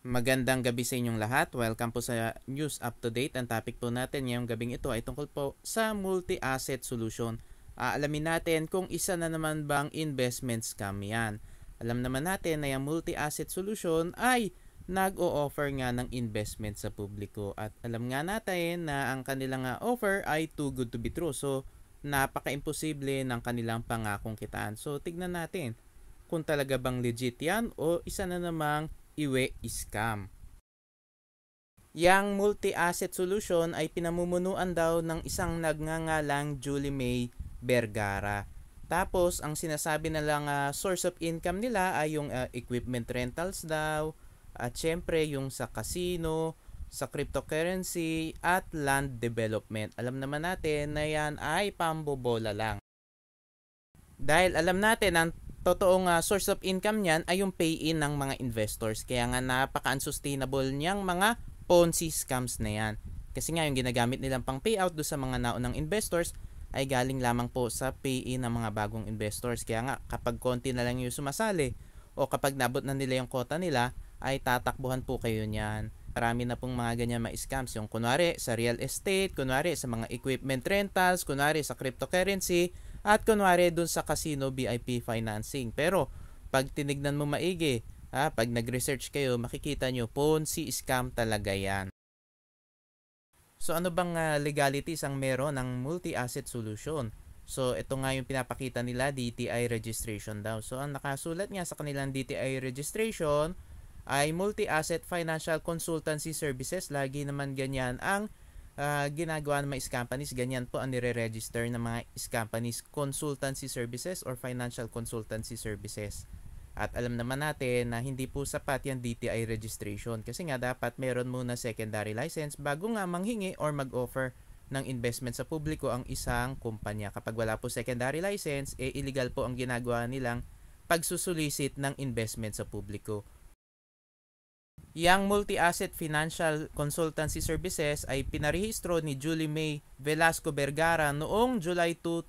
Magandang gabi sa inyong lahat. Welcome po sa News Up to Date. Ang topic po natin ngayong gabing ito ay tungkol po sa multi-asset solution. Aalamin natin kung isa na naman bang investment scam yan. Alam naman natin na yung multi-asset solution ay nag-o-offer nga ng investment sa publiko. At alam nga natin na ang kanilang offer ay too good to be true. So, napaka-imposible ng kanilang pangakong kitaan. So, tignan natin kung talaga bang legit yan o isa na namang iwe scam. Yang multi-asset solution ay pinamumunuan daw ng isang nagngangalang Julie May Vergara. Tapos, ang sinasabi na lang source of income nila ay yung equipment rentals daw, at syempre yung sa casino, sa cryptocurrency, at land development. Alam naman natin na yan ay pambobola lang. Dahil alam natin ang totoong source of income niyan ay yung pay-in ng mga investors. Kaya nga napaka-unsustainable niyang mga Ponzi scams na yan. Kasi nga yung ginagamit nilang pang payout do sa mga naunang investors ay galing lamang po sa pay-in ng mga bagong investors. Kaya nga kapag konti na lang yung sumasali o kapag nabot na nila yung quota nila ay tatakbuhan po kayo niyan. Marami na pong mga ganyan mga scams. Yung kunwari sa real estate, kunwari sa mga equipment rentals, kunwari sa cryptocurrency, at kunwari dun sa casino VIP financing. Pero pag tinignan mo maigi, pag nag-research kayo, makikita nyo Ponzi scam talaga yan. So ano bang legalities ang meron ng multi-asset solution? So ito nga yung pinapakita nila, DTI registration daw. So ang nakasulat nga sa kanilang DTI registration ay multi-asset financial consultancy services. Lagi naman ganyan ang ginagawa ng mga companies, ganyan po ang nire-register ng mga companies, consultancy services or financial consultancy services. At alam naman natin na hindi po sapat yung DTI registration kasi nga dapat meron muna secondary license bago nga manghingi or mag-offer ng investment sa publiko ang isang kumpanya. Kapag wala po secondary license, illegal po ang ginagawa nilang pagsusulisit ng investment sa publiko. Yang multi-asset financial consultancy services ay pinarehistro ni Julie May Velasco Vergara noong July 2,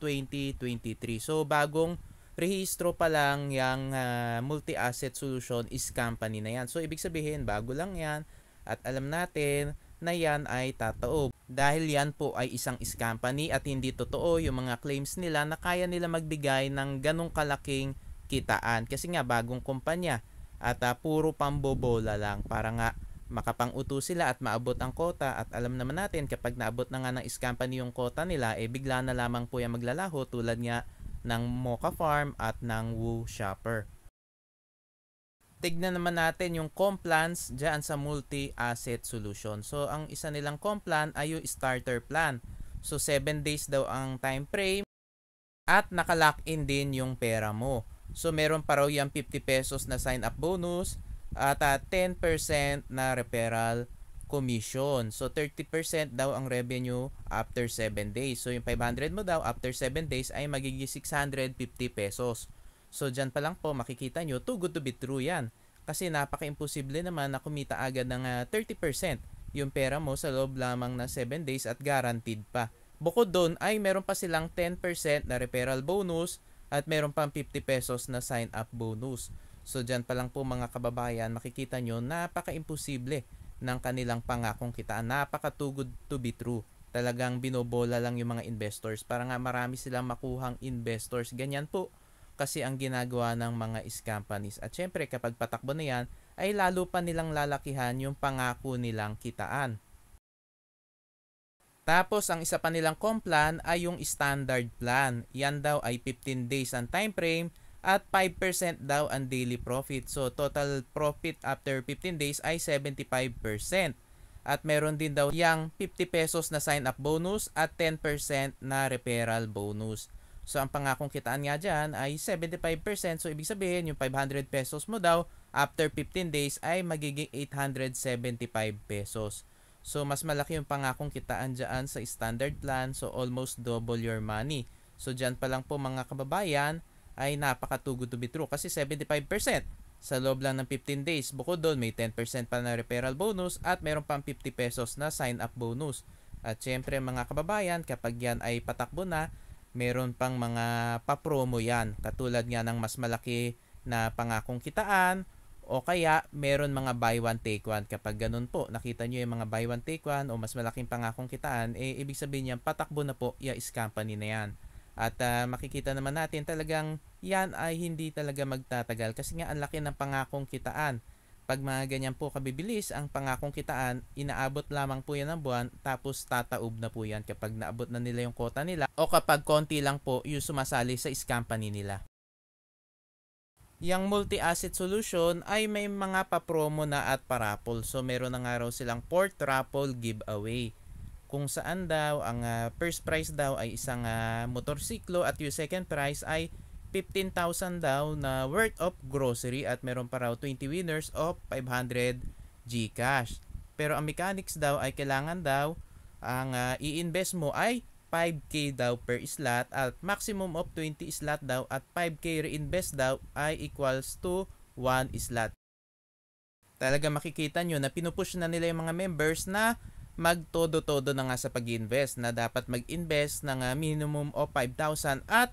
2023. So bagong rehistro pa lang yung multi-asset solution is company na yan. So ibig sabihin bago lang yan at alam natin na yan ay tataob. Dahil yan po ay isang company at hindi totoo yung mga claims nila na kaya nila magbigay ng ganong kalaking kitaan. Kasi nga bagong kumpanya. At puro pambobola lang para nga makapang-uto sila at maabot ang quota. At alam naman natin kapag naabot na nga ng company yung quota nila, bigla na lamang po yung maglalaho tulad nga ng Mocha Farm at ng Woo Shopper. Tignan naman natin yung complans dyan sa multi-asset solution. So ang isa nilang complan ay yung starter plan. So 7 days daw ang time frame at naka-lock in din yung pera mo. So meron pa raw yung 50 pesos na sign-up bonus at 10% na referral commission. So 30% daw ang revenue after 7 days. So yung 500 mo daw after 7 days ay magiging 650 pesos. So dyan pa lang po makikita nyo, too good to be true yan. Kasi napaka-imposible naman na kumita agad ng 30% yung pera mo sa loob lamang na 7 days at guaranteed pa. Bukod doon ay meron pa silang 10% na referral bonus at meron pang 50 pesos na sign-up bonus. So dyan pa lang po mga kababayan, makikita nyo napaka-imposible ng kanilang pangakong kitaan. Napaka-too good to be true. Talagang binobola lang yung mga investors para nga marami silang makuhang investors. Ganyan po kasi ang ginagawa ng mga companies. At syempre kapag patakbo na yan, ay lalo pa nilang lalakihan yung pangako nilang kitaan. Tapos, ang isa pa nilang complan ay yung standard plan. Yan daw ay 15 days ang time frame at 5% daw ang daily profit. So, total profit after 15 days ay 75%. At meron din daw yung 50 pesos na sign-up bonus at 10% na referral bonus. So, ang pangakong kitaan nga dyan ay 75%. So, ibig sabihin, yung 500 pesos mo daw after 15 days ay magiging 875 pesos. So, mas malaki yung pangakong kitaan dyan sa standard plan. So, almost double your money. So, dyan pa lang po mga kababayan ay napaka-too good to be true. Kasi 75% sa loob lang ng 15 days. Bukod doon, may 10% pa na referral bonus at meron pang 50 pesos na sign-up bonus. At syempre mga kababayan, kapag yan ay patakbo na, meron pang mga papromo yan. Katulad nga ng mas malaki na pangakong kitaan O kaya meron mga buy one take one. Kapag ganun po, nakita nyo yung mga buy one take one o mas malaking pangakong kitaan, ibig sabihin yan, patakbo na po yung company na yan. At makikita naman natin talagang yan ay hindi talaga magtatagal kasi nga ang laki ng pangakong kitaan. Pag mga ganyan po kabibilis ang pangakong kitaan, inaabot lamang po yan ng buwan tapos tataob na po yan kapag naabot na nila yung quota nila o kapag konti lang po yung sumasali sa company nila. Yang multi-asset solution ay may mga pa-promo na at pa-raffle. So meron na nga raw silang port raffle giveaway. Kung saan daw ang first prize daw ay isang motorsiklo at yung second prize ay 15,000 daw na worth of grocery at meron pa raw 20 winners of 500 GCash. Pero ang mechanics daw ay kailangan daw ang i-invest mo ay 5K daw per slot at maximum of 20 slot daw at 5K reinvest daw ay equals to 1 slot. Talaga makikita nyo na pinupush na nila yung mga members na magtodo-todo na nga sa pag-invest na dapat mag-invest ng minimum of 5,000 at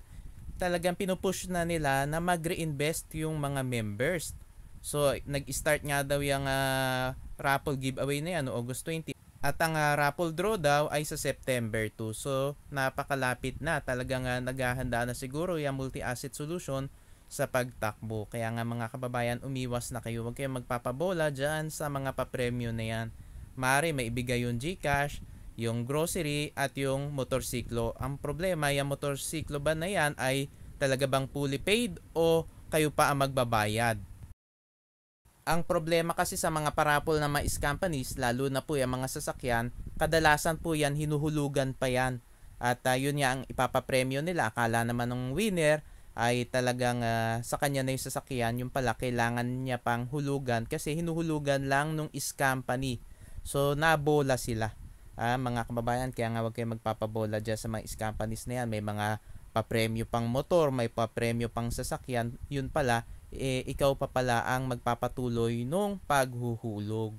talagang pinupush na nila na mag-reinvest yung mga members. So, nag-start nga daw yung raffle giveaway na yan no August 20. At ang raffle draw daw ay sa September 2. So, napakalapit na. Talagang naghahanda na siguro yung multi-asset solution sa pagtakbo. Kaya nga mga kababayan, umiwas na kayo. Huwag kayong magpapabola dyan sa mga papremyo na yan. Maaari maibigay yung GCash, yung grocery at yung motorsiklo. Ang problema, yung motorsiklo ba na yan ay talaga bang fully paid o kayo pa ang magbabayad? Ang problema kasi sa mga parapol na mais companies, lalo na po yung mga sasakyan, kadalasan po yan hinuhulugan pa yan. At yun nga ang ipapapremyo nila. Akala naman ng winner ay talagang sa kanya na yung sasakyan, yung pala kailangan niya pang hulugan kasi hinuhulugan lang nung company. So nabola sila. Mga kababayan, kaya nga huwag kayo magpapabola dyan sa mga companies na yan. May mga papremyo pang motor, may papremyo pang sasakyan. Yun pala, ikaw pa pala ang magpapatuloy nung paghuhulog.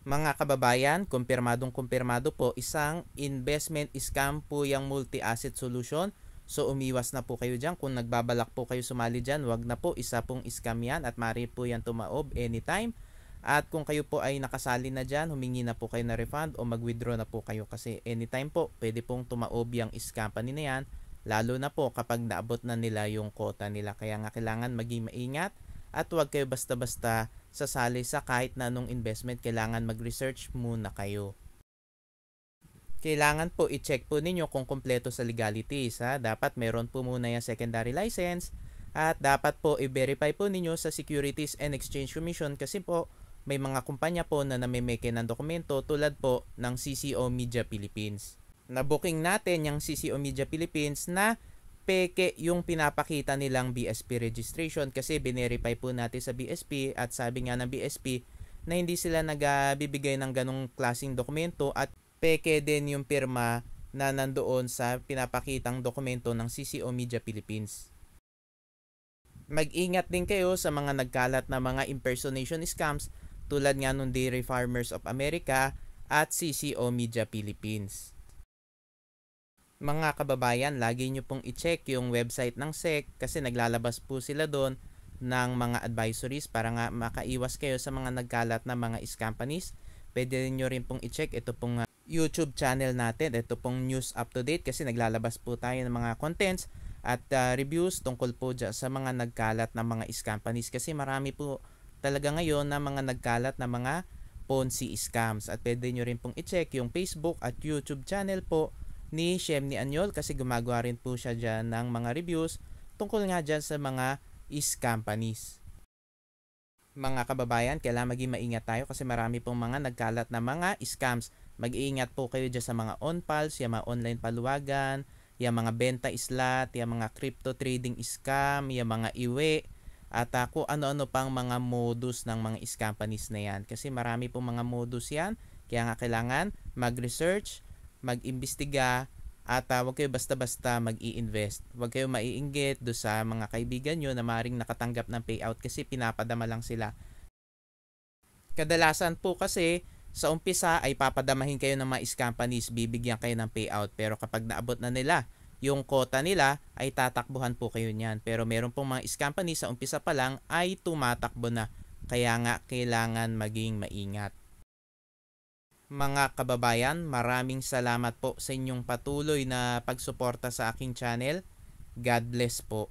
Mga kababayan, kumpirmadong-kumpirmado po, isang investment scam po yung multi-asset solution. So umiwas na po kayo dyan. Kung nagbabalak po kayo sumali dyan, wag na po, isa pong scam yan at maaari po yan tumaob anytime. At kung kayo po ay nakasali na dyan, humingi na po kayo na refund o mag-withdraw na po kayo kasi anytime po pwede pong tumaob yung company na yan, lalo na po kapag naabot na nila yung quota nila. Kaya nga kailangan maging maingat at huwag kayo basta-basta sasali sa kahit na anong investment. Kailangan mag-research muna kayo. Kailangan po i-check po ninyo kung kompleto sa legalities. Dapat meron po muna yung secondary license at dapat po i-verify po ninyo sa Securities and Exchange Commission kasi po may mga kumpanya po na namimeke ng dokumento tulad po ng CCO Media Philippines. Nabooking natin yung CCO Media Philippines na peke yung pinapakita nilang BSP registration kasi binerify po natin sa BSP at sabi nga ng BSP na hindi sila nagbibigay ng ganong klaseng dokumento at peke din yung pirma na nandoon sa pinapakitang dokumento ng CCO Media Philippines. Mag-ingat din kayo sa mga nagkalat na mga impersonation scams tulad nga nung Dairy Farmers of America at CCO Media Philippines. Mga kababayan, lagi nyo pong i-check yung website ng SEC kasi naglalabas po sila doon ng mga advisories para nga makaiwas kayo sa mga nagkalat na mga companies. Pwede nyo rin pong i-check ito pong YouTube channel natin, ito pong News Up to Date kasi naglalabas po tayo ng mga contents at reviews tungkol po dyan sa mga nagkalat na mga companies kasi marami po talaga ngayon na mga nagkalat na mga Ponzi scams at pwede nyo rin pong i-check yung Facebook at YouTube channel po ni Shemny Anyol kasi gumagawa rin po siya dyan ng mga reviews tungkol nga dyan sa mga companies. Mga kababayan, kailangan maging maingat tayo kasi marami pong mga nagkalat na mga scams. Mag-iingat po kayo dyan sa mga on-pals, yung mga online paluwagan, yung mga benta slot, yung mga crypto trading scam, yung mga iwe, at kung ano-ano pang mga modus ng mga companies na yan. Kasi marami pong mga modus yan. Kaya nga kailangan mag-research, mag-imbestiga, at huwag kayo basta-basta mag-i-invest. Huwag kayo maiinggit do sa mga kaibigan nyo na maring nakatanggap ng payout kasi pinapadama lang sila. Kadalasan po kasi sa umpisa ay papadamahin kayo ng mga companies, bibigyan kayo ng payout. Pero kapag naabot na nila yung quota nila ay tatakbuhan po kayo niyan. Pero meron pong mga company sa umpisa pa lang ay tumatakbo na. Kaya nga kailangan maging maingat. Mga kababayan, maraming salamat po sa inyong patuloy na pagsuporta sa aking channel. God bless po.